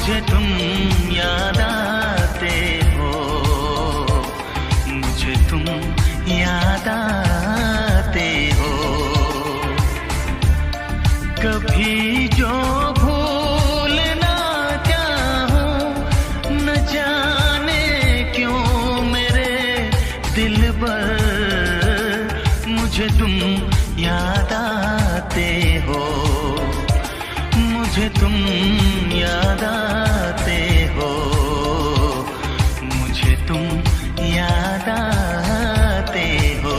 मुझे तुम याद आते हो, मुझे तुम याद आते हो। कभी जो भूलना चाहूं, न जाने क्यों मेरे दिलबर, मुझे तुम याद आते हो, मुझे तुम याद आते हो, मुझे तुम याद आते हो।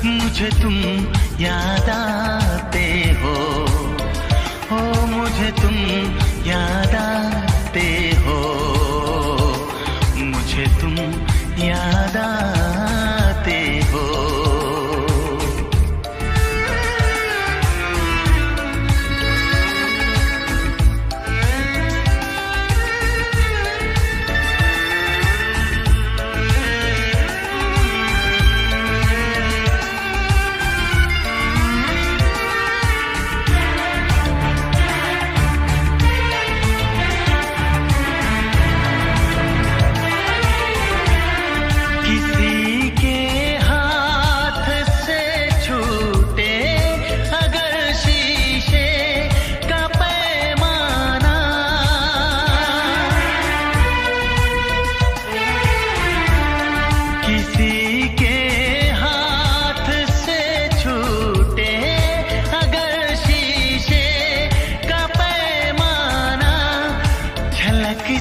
मुझे तुम याद आते हो, ओ मुझे तुम याद आते हो, मुझे तुम याद आते हो।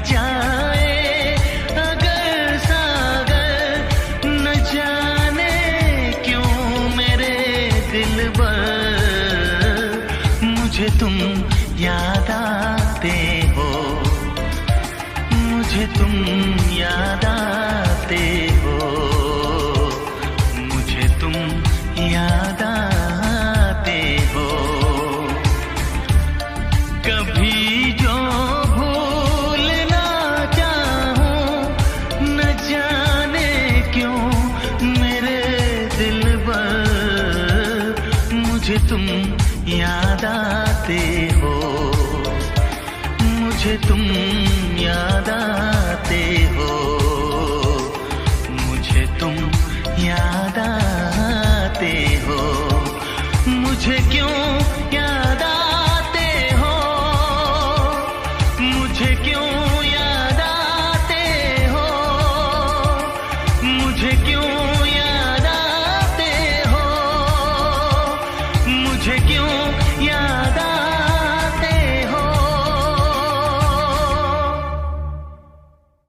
जाए अगर सागर, न जाने क्यों मेरे दिलबर, मुझे तुम याद आते हो, मुझे तुम याद आते हो, मुझे तुम याद आते हो। कभी जो मुझे तुम याद आते हो, मुझे तुम याद